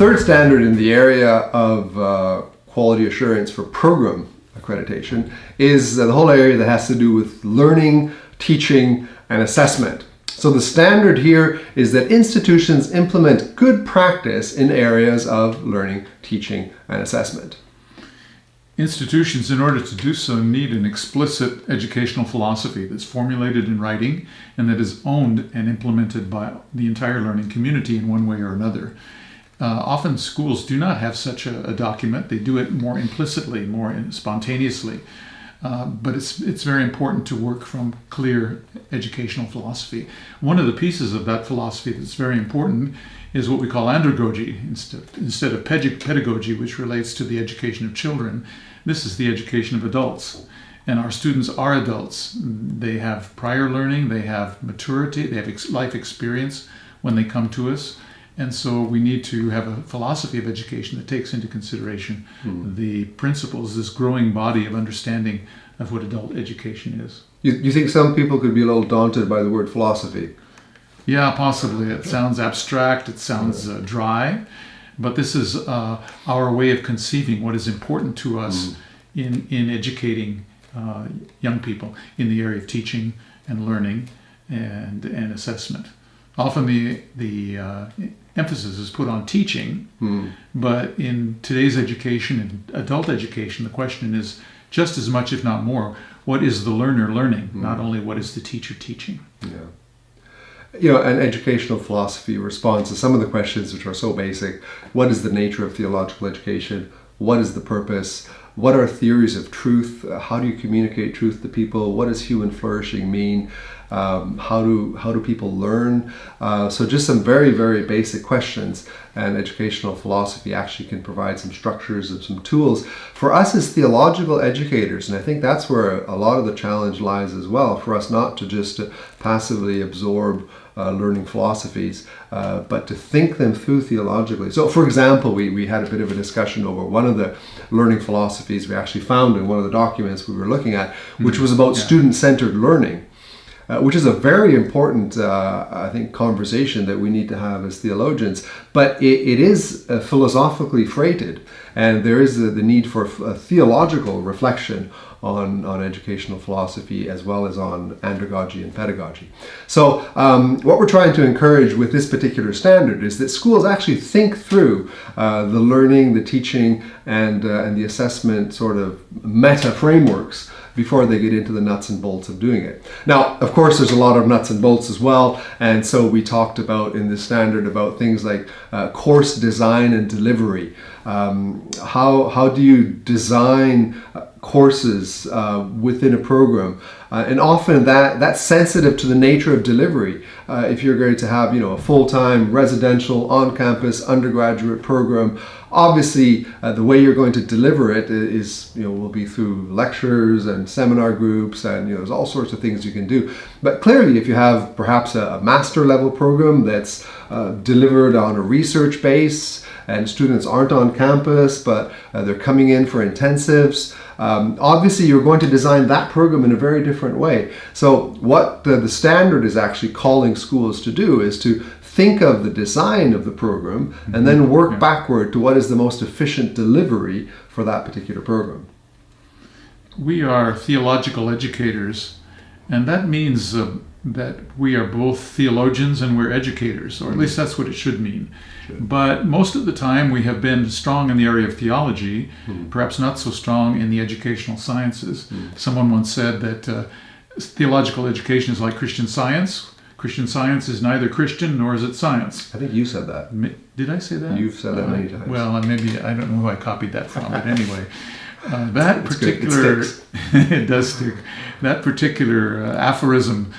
third standard in the area of quality assurance for program accreditation is the whole area that has to do with learning, teaching, and assessment. So the standard here is that institutions implement good practice in areas of learning, teaching, and assessment. Institutions, in order to do so, need an explicit educational philosophy that's formulated in writing and that is owned and implemented by the entire learning community in one way or another. Often schools do not have such a document. They do it more implicitly, more spontaneously. But it's very important to work from clear educational philosophy. One of the pieces of that philosophy that's very important is what we call andragogy instead of pedagogy, which relates to the education of children. This is the education of adults. And our students are adults. They have prior learning, they have maturity, they have life experience when they come to us. And so we need to have a philosophy of education that takes into consideration the principles, this growing body of understanding of what adult education is. You think some people could be a little daunted by the word philosophy? Yeah, possibly. It sounds abstract, it sounds dry, but this is our way of conceiving what is important to us in educating young people in the area of teaching and learning and assessment. Often the emphasis is put on teaching, but in today's education and adult education, the question is just as much, if not more, what is the learner learning, not only what is the teacher teaching. Yeah. An educational philosophy responds to some of the questions which are so basic. What is the nature of theological education? What is the purpose? What are theories of truth? How do you communicate truth to people? What does human flourishing mean? How do people learn? So just some very, very basic questions, and educational philosophy actually can provide some structures and some tools for us as theological educators. And I think that's where a lot of the challenge lies as well, for us not to just passively absorb learning philosophies, but to think them through theologically. So for example, we had a bit of a discussion over one of the learning philosophies we actually found in one of the documents we were looking at, which was about student-centered learning. Which is a very important, I think, conversation that we need to have as theologians. But it is philosophically freighted, and there is the need for a theological reflection on educational philosophy as well as on andragogy and pedagogy. So what we're trying to encourage with this particular standard is that schools actually think through the learning, the teaching, and the assessment sort of meta frameworks before they get into the nuts and bolts of doing it. Now, of course, there's a lot of nuts and bolts as well, and so we talked about in this standard about things like course design and delivery. How do you design courses within a program? And often that's sensitive to the nature of delivery. If you're going to have a full-time residential on-campus undergraduate program, obviously the way you're going to deliver it is will be through lectures and seminar groups, and there's all sorts of things you can do. But clearly, if you have perhaps a master level program that's delivered on a research base, and students aren't on campus but they're coming in for intensives, obviously you're going to design that program in a very different way. So what the standard is actually calling schools to do is to think of the design of the program and then work backward to what is the most efficient delivery for that particular program. We are theological educators, and that means that we are both theologians and we're educators, or at least that's what it should mean. But most of the time we have been strong in the area of theology, perhaps not so strong in the educational sciences. Someone once said that theological education is like Christian Science. Christian Science is neither Christian nor is it science. I think you said that. Did I say that? You've said that many times. Well, maybe, I don't know who I copied that from, but anyway. That particular, it does stick. That particular aphorism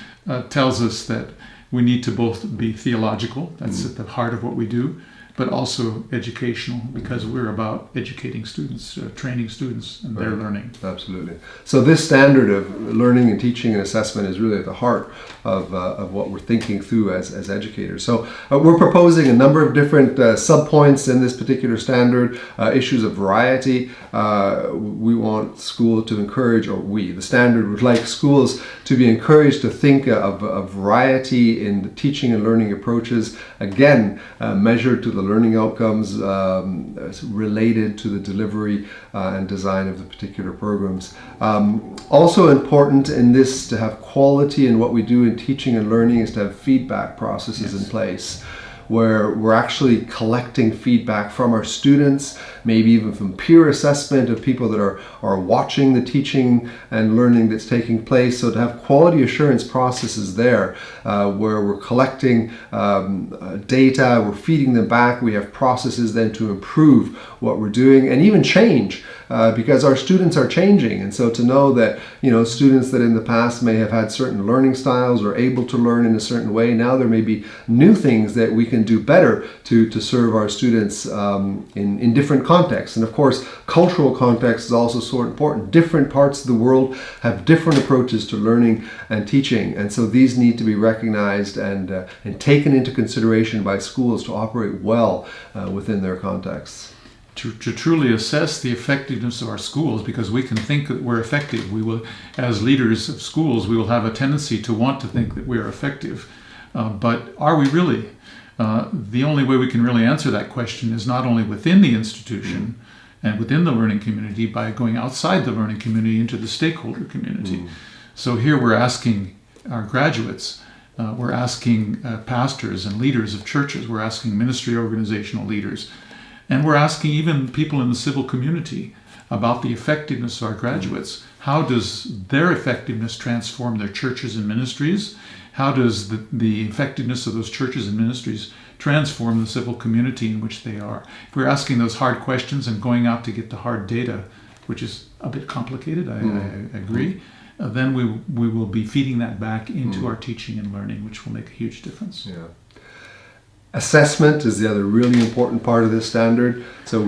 tells us that we need to both be theological, that's at the heart of what we do, but also educational, because we're about educating students, training students and their learning. Absolutely. So this standard of learning and teaching and assessment is really at the heart of what we're thinking through as educators. So we're proposing a number of different subpoints in this particular standard, issues of variety. We want school to encourage, the standard would like schools to be encouraged to think of variety in the teaching and learning approaches, again, measured to the learning outcomes related to the delivery and design of the particular programs. Also important in this to have quality in what we do in teaching and learning is to have feedback processes in place, where we're actually collecting feedback from our students, maybe even from peer assessment of people that are watching the teaching and learning that's taking place. So to have quality assurance processes there, where we're collecting data, we're feeding them back, we have processes then to improve what we're doing and even change, because our students are changing. And so to know that, students that in the past may have had certain learning styles or able to learn in a certain way, now there may be new things that we can do better to serve our students in different contexts. And of course, cultural context is also so important. Different parts of the world have different approaches to learning and teaching. And so these need to be recognized and taken into consideration by schools to operate well within their contexts. To truly assess the effectiveness of our schools, because we can think that we're effective. We will, as leaders of schools, we will have a tendency to want to think that we are effective. But are we really? The only way we can really answer that question is not only within the institution and within the learning community, by going outside the learning community into the stakeholder community. So here we're asking our graduates, we're asking pastors and leaders of churches, we're asking ministry organizational leaders, and we're asking even people in the civil community about the effectiveness of our graduates. How does their effectiveness transform their churches and ministries? How does the effectiveness of those churches and ministries transform the civil community in which they are? If we're asking those hard questions and going out to get the hard data, which is a bit complicated, I agree, then we will be feeding that back into our teaching and learning, which will make a huge difference. Yeah. Assessment is the other really important part of this standard. So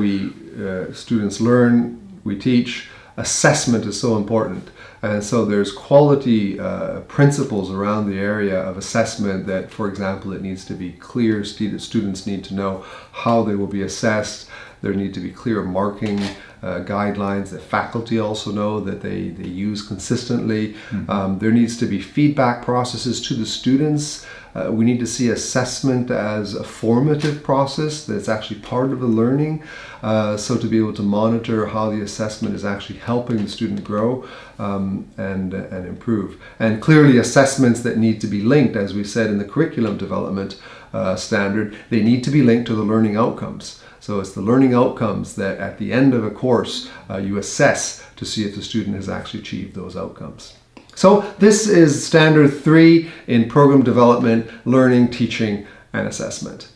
students learn, we teach. Assessment is so important. And so there's quality principles around the area of assessment that, for example, it needs to be clear. Students need to know how they will be assessed. There need to be clear marking guidelines that faculty also know that they use consistently. There needs to be feedback processes to the students. We need to see assessment as a formative process that's actually part of the learning. So to be able to monitor how the assessment is actually helping the student grow and improve. And clearly assessments that need to be linked, as we said in the curriculum development standard, they need to be linked to the learning outcomes. So it's the learning outcomes that at the end of a course you assess to see if the student has actually achieved those outcomes. So this is standard 3 in program development, learning, teaching, and assessment.